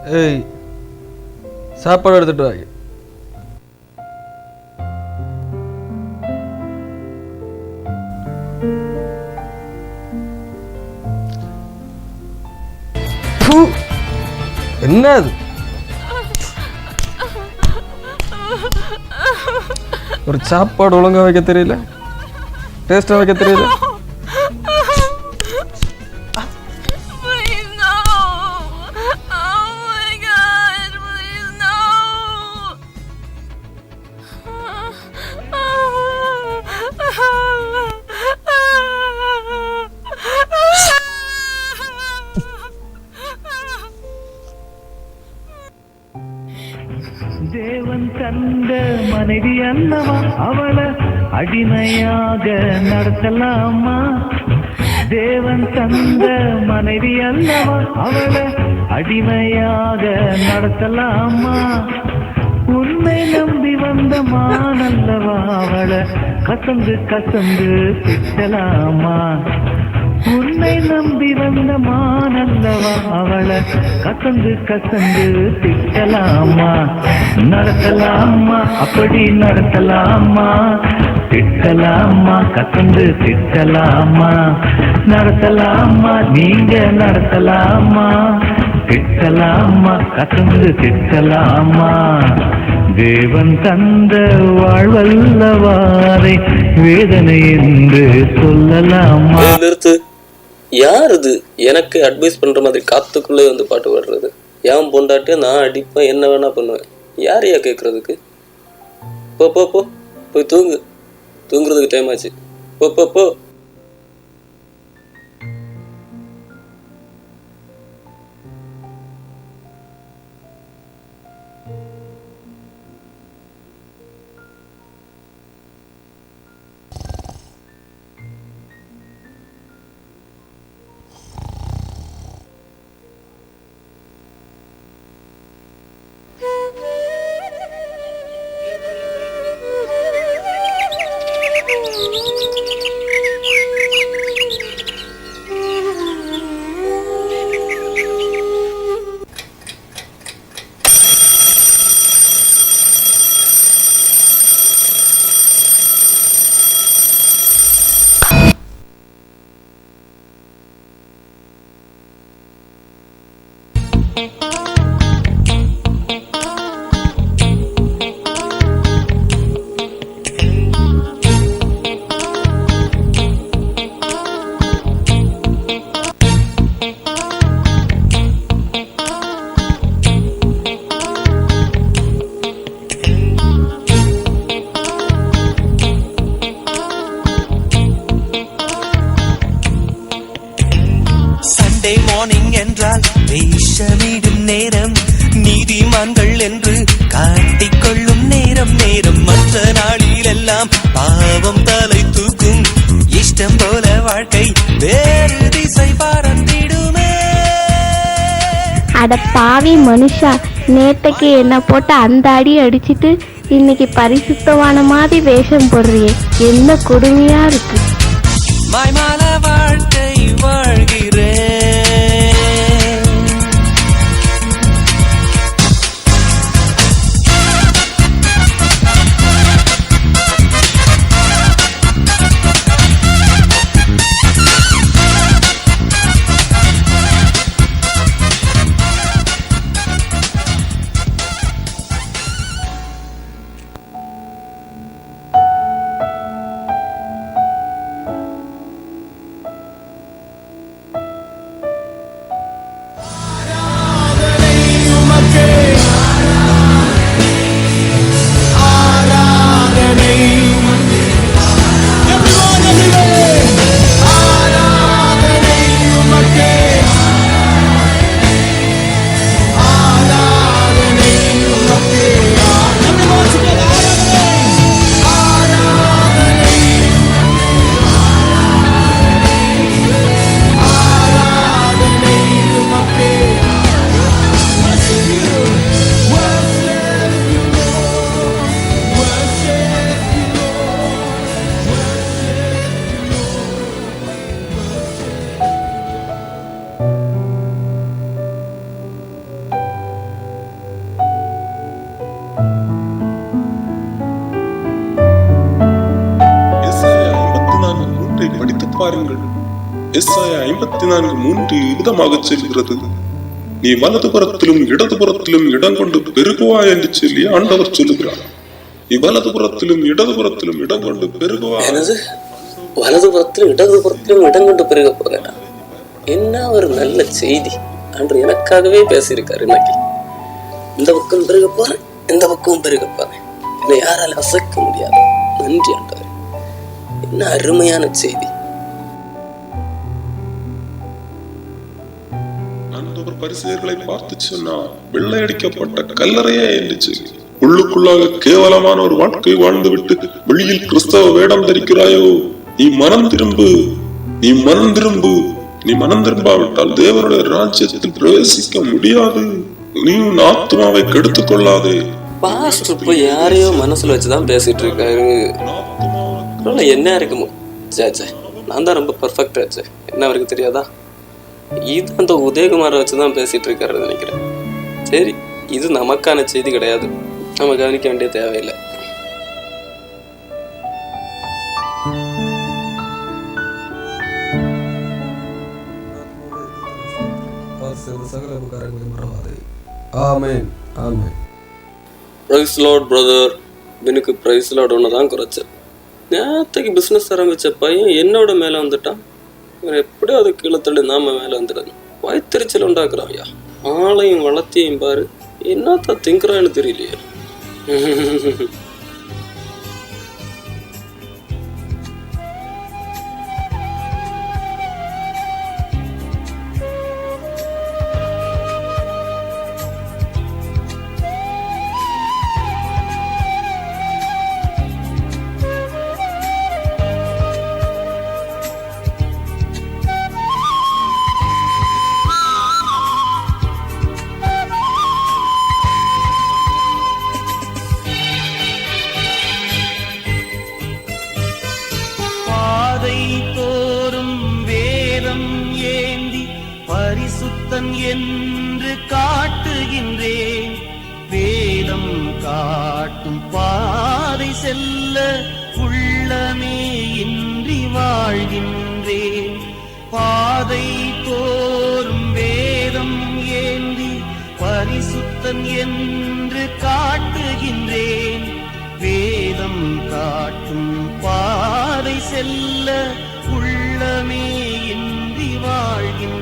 ஏய், சாப்பாடு எடுத்துட்டு வாங்க. என்ன அது? ஒரு சாப்பாடு ஒழுங்கா வைக்க தெரியல, டேஸ்டா வைக்க தெரியல. தேவன் தந்த மனைவி அல்லவா, அவளை அடிமையாக நடத்தலாமா? தேவன் தந்த மனைவி அல்லவா, அவளை அடிமையாக நடத்தலாமா? உன்னை நம்பி வந்த மானல்லவா, அவளை கசந்து கசந்து திட்டலாமா? உன்னை நம்பி வந்த மானல்லவா, அவளை கசந்து கசந்து திட்டலாமா? நடத்தலாமா? அப்படி நடத்தலாமா? திட்டலாமா? கசந்து திட்டலாமா? நடத்தலாமா? நீங்க நடத்தலாமா? திட்டலாமா? கசந்து திட்டலாமா? தேவன் தந்த வாழ்வல்லவாரை வேதனை என்று சொல்லலாமா? நிறுத்து. யார் இது எனக்கு அட்வைஸ் பண்ற மாதிரி காத்துக்குள்ளே வந்து பாட்டு பாடுறது? ஏன் பொண்டாட்டிய நான் அடிப்பேன், என்ன வேணா பண்ணுவேன். யாரையா கேட்கறதுக்கு? போ போ போ, போய் தூங்கு. தூங்குறதுக்கு டைம் ஆச்சு. போ போ போ. மார்னிங் என்றால் வேஷமிடும் நேரம், நீதிமான்கள் என்று காட்டிக்கொள்ளும் நேரம். நேரம் மற்ற நாளில் எல்லாம் பாவம் தலை தூக்கும், இஷ்டம் போல வாழ்க்கை வேறு திசை பறந்திடுமே. அட பாவி மனுஷா, நேத்தைக்கு என்ன போட்டு அந்த அடி அடிச்சிட்டு இன்னைக்கு பரிசுத்தமான மாதிரி வேஷம் போடுறியே, என்ன கொடுமையா இருக்கு. மாய்மால வாழ்க்கை வாழ்கிறேன். பாருங்கள். எஸ்ஐயா 54:3 விதமாக சொல்கிறது, நீ வலதுபுறத்திலும் இடதுபுறத்திலும் இடம் கொண்டு பெருகுவாய் என்று சொல்லி ஆண்டவர் சொல்லுகிறார். நீ வலதுபுறத்திலும் இடதுபுறத்திலும் இடம் கொண்டு பெருகுவாய். எனது வலதுபுறத்திலும் இடதுபுறத்திலும் இடம் கொண்டு பெருக போறேன். என்ன ஒரு நல்ல செய்தி அன்று எனக்காகவே பேசியிருக்காரு. இன்னைக்கு இந்த பக்கம் பெருக போறேன், இந்த பக்கமும் பெருக போறேன், என்னை யாரால அசைக்க முடியாது. நன்றி ஆண்டவர், என்ன அருமையான செய்தி. ஆண்டவர் பரிசேயர்களை பார்த்து சொன்னா, வெள்ளையடிக்கப்பட்ட கல்லறையே என்று சொல்லி, உள்ளுக்குள்ளாக கேவலமான ஒரு வாழ்க்கை வாழ்ந்துவிட்டு வெளியில் கிறிஸ்தவ வேடம் தரிக்கிறாயோ, நீ மனம் திரும்பு, நீ மனம் திரும்பு. நீ மனம் திரும்பாவிட்டால் தேவனுடைய ராஜ்யத்தில் பிரவேசிக்க முடியாது. நீ உன் ஆத்மாவை கெடுத்துக் கொள்ளாதே. பாஸ்டர் இப்ப யாரையோ மனசுல வச்சுதான் பேசிட்டு இருக்காரு. என்ன இருக்குமோ சேச்சே, நான் தான் ரொம்ப பர்ஃபெக்டா ஆச்சு, என்ன அவருக்கு தெரியாதா? இது அந்த உதயகுமாரை வச்சுதான் பேசிட்டு இருக்காரு நினைக்கிறேன். சரி, இது நமக்கான செய்தி கிடையாது, நம்ம கவனிக்க வேண்டிய தேவையில்லை. சகல உபகாரங்களையும் மறவாதே. Amen, amen. Praise lord brother. எனக்கு பிரைஸ் லார்ட் ஒன்று தான் குறைச்ச. நேரத்துக்கு பிஸ்னஸ் ஆரம்பித்த பையன் என்னோட மேலே வந்துட்டான். இவன் எப்படியோ அது கீழே தள்ளி நாம மேலே வந்துடுது. வயிற்றுச்சல் உண்டாக்குறான். ஐயா, ஆளையும் வளர்த்தியும் பாரு, என்னத்தான் திங்குறான்னு தெரியலையே. என்று காட்டுகின்றேன். வேதம் காட்டும் பாதை செல்ல உள்ளமே இன்றி வாழ்கின்றேன். பாதை தோறும் வேதம் ஏந்தி பரிசுத்தன் என்று காட்டுகின்றேன். வேதம் காட்டும் பாதை செல்ல உள்ளமே இன்றி வாழ்கின்றேன்.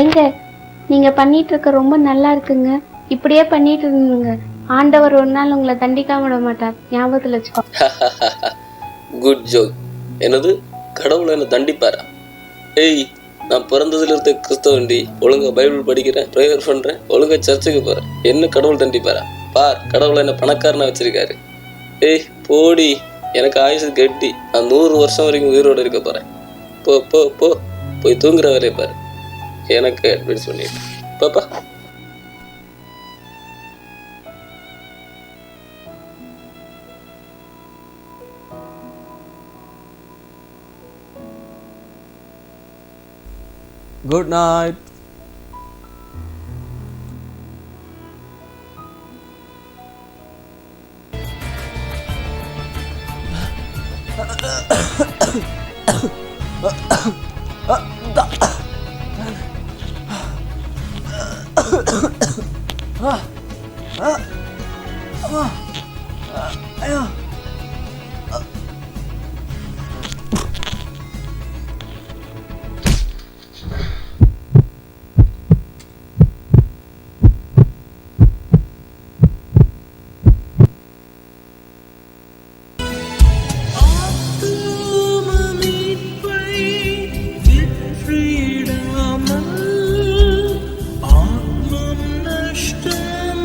எங்க நீங்க பண்ணிட்டு இருக்க ரொம்ப நல்லா இருக்குங்க. இப்படியே பண்ணிட்டு இருந்துங்க. ஆண்டவர் ஒரு நாள் உங்களை தண்டிக்காம விட மாட்டார், ஞாபகத்துல வச்சுக்கோ. Good joke. என்னது, கடவுளை என்ன தண்டிப்பாரா? ஏய், நான் பிறந்ததுல இருந்த கிறிஸ்தவண்டி, ஒழுங்கா பைபிள் படிக்கிறேன், ப்ரேயர் பண்றேன், ஒழுங்கா சர்ச்சுக்கு போறேன், என்ன கடவுள் தண்டிப்பாரா? பார், கடவுளை என்ன பணக்காரனா வச்சிருக்காரு. ஏய் போடி, எனக்கு ஆயுசு கெட்டி, நான் 100 வருஷம் வரைக்கும் உயிரோடு இருக்க போறேன். போ போ போ, போய் தூங்குற வேலையை பாரு. எனக்கு அட்வைஸ் பண்ணிட்டு பாப்பா. Good night. ஆத்மம் நஷ்டம்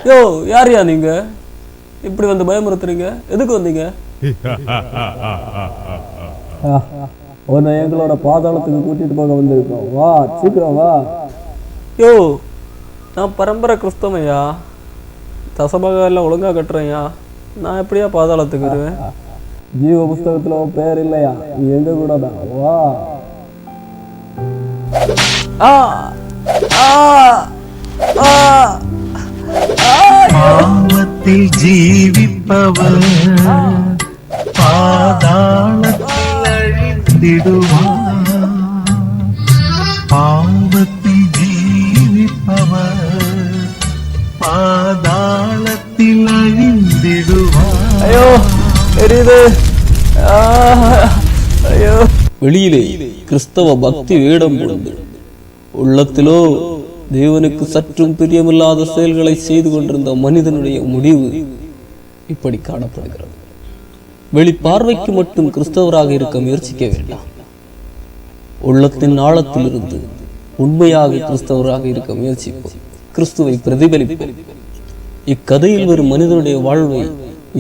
யோ, யாரையா நீங்க இப்படி வந்து பயமுறுத்துறீங்க? எதுக்கு வந்தீங்க? உன்னை எங்களோட பாதாளத்துக்கு கூட்டிட்டு போக வந்திருக்கோம். வா, சீக்கிரம் வா. யோ, நான் பரம்பரை கிறிஸ்தவனையா, தசமகம் எல்லாம் ஒழுங்கா கட்டுறேன்யா. நான் எப்படியா பாதாளத்துக்கு வருவேன்? ஜீவ புஸ்தகத்துல உன் பேர் இல்லையா? நீ எங்க கூட தான். வா. ஆ ஆ ஆ பாவத்தில் ஜீவிப்பவர் பாதாளத்தில் அழிந்திடுவார். பாவத்தில் ஜீவிப்பவர் பாதாளத்தில் அழிந்திடுவார். ஐயோ, எரியுது. ஐயோ. வெளியிலே கிறிஸ்தவ பக்தி வேடம் கொண்டு உள்ளத்திலோ தேவனுக்கு சற்றும் பிரியமில்லாத செயல்களை செய்து கொண்டிருந்த மனிதனுடைய முடிவு இப்படி காணப்படுகிறது. வெளிப்பார்வைக்கு மட்டும் கிறிஸ்தவராக இருக்க முயற்சிக்க வேண்டாம். உள்ளத்தின் ஆழத்திலிருந்து உண்மையாக கிறிஸ்தவராக இருக்க முயற்சிப்போம். கிறிஸ்துவை பிரதிபலிப்போம். இக்கதையில் வரும் மனிதனுடைய வாழ்வை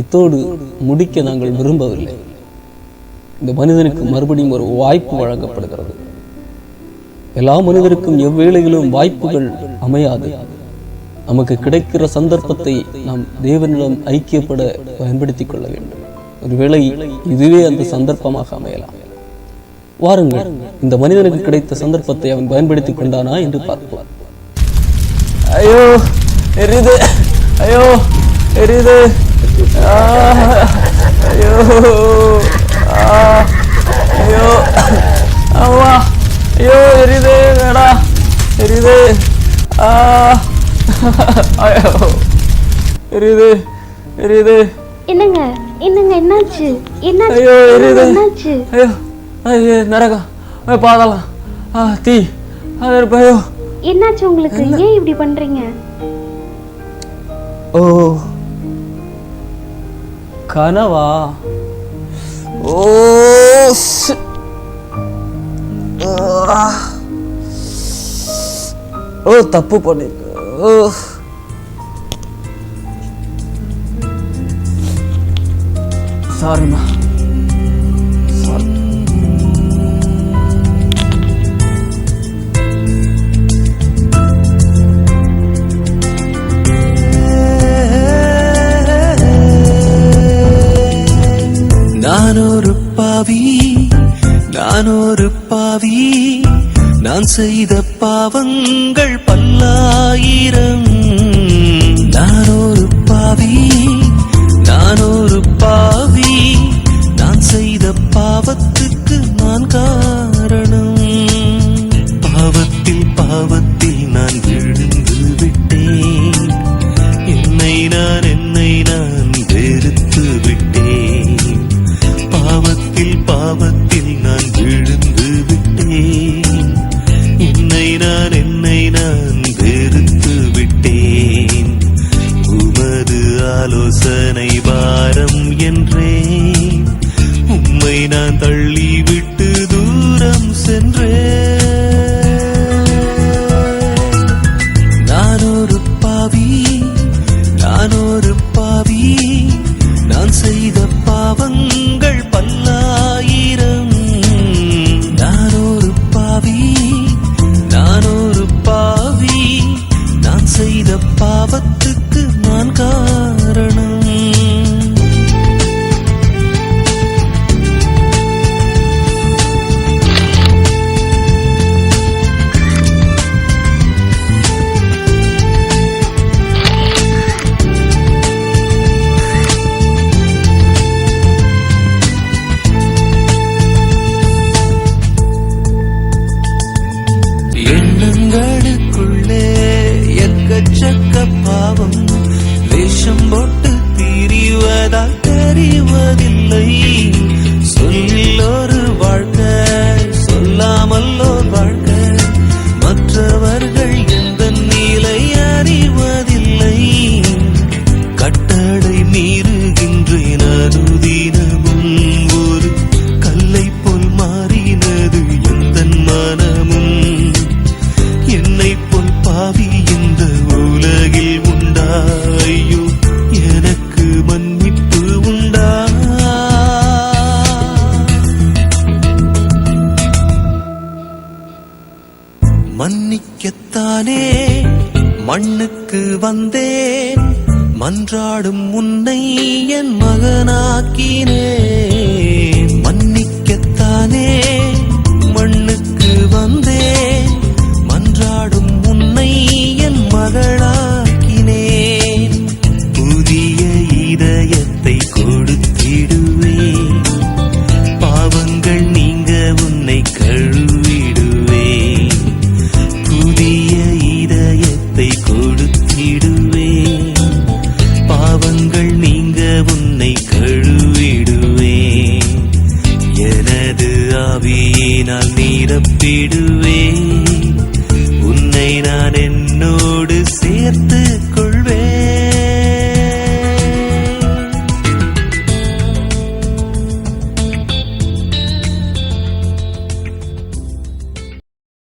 இத்தோடு முடிக்க நாங்கள் விரும்பவில்லை. இந்த மனிதனுக்கு மறுபடியும் ஒரு வாய்ப்பு வழங்கப்படுகிறது. எல்லா மனிதருக்கும் எவ்வேளையிலும் வாய்ப்புகள் அமையாது. நமக்கு கிடைக்கிற சந்தர்ப்பத்தை நாம் தேவனிடம் ஐக்கியப்பட பயன்படுத்திக் கொள்ள வேண்டும். ஒருவேளை இதுவே அந்த சந்தர்ப்பமாக அமையலாம். வாருங்கள், இந்த மனிதனுக்கு கிடைத்த சந்தர்ப்பத்தை அவன் பயன்படுத்திக் கொண்டானா என்று பார்ப்போம். ஐயோ, எரியுது. ஐயோ, எரியுது. ஐயோ, ஐயோ, அம்மா, ஐயோ, எரியுது. வேடா, எரியுது. ஐயோ, எரியுது, எரியுது. என்னங்க என்னங்க, என்னாச்சு? என்னாச்சு? ஐயோ, எரியுது. என்னாச்சு? ஐயோ, ஐயோ, நரகம், பாதலாம், தீ, அது ஐயோ. என்னாச்சு உங்களுக்கு? ஏன் இப்படி பண்றீங்க? ஓ, கனவா? ஓ, ஓ, தப்பு பண்ணிருக்க. ஓ, சாரிம்மா. நான் ஒரு பாவி, நான் செய்த பாவங்கள் பல்லாயிரம். நான் ஒரு பாவி, நான் செய்த பாவத்துக்கு நான் காரணம். பாவத்தில் நான் விழுந்து விட்டேன். என்னை நான் வெறுத்து விட்டேன். பாவத்தில் நான் விழுந்து விட்டேன். என்னை நான் வெறுத்து விட்டேன். உமது ஆலோசனை பாரம் என்றேன். உம்மை நான் தள்ளிவிட்டு தூரம் சென்றேன். பாவம் வேஷம் போட்டு திரிவதால் தெரிவதில்லை. சொல்லில் ஒரு வாழ்க்கை, சொல்லாமல் ஒரு வாழ்க்கை, மற்றவர்கள் எந்த நிலை அறிவதில்லை. கட்டளை மீறுகின்றேன் அனுதினமும், ஒரு கல்லை போல் மாறினது எந்தன் மனமும். என்னை போல் பாவி இந்த உலகில் உண்டா? ஐயோ, எனக்கு மன்னிப்பு உண்டா? மன்னிக்கத்தானே மண்ணுக்கு வந்தேன், மன்றாடும் உன்னை என் மகனாக்கினேன். மன்னிக்கத்தானே மண்ணுக்கு வந்தேன், மன்றாடும் உன்னை என் மகளாக்கினேன். புதிய இதயத்தை கொடுத்திடுவேன், பாவங்கள் நீங்க உன்னை கழுவிடுவேன். புதிய இதயத்தை கொடுத்திடுவேன், பாவங்கள் நீங்க உன்னை கழுவிடுவேன். எனது ஆவியினால் நிரப்பிடுவேன்.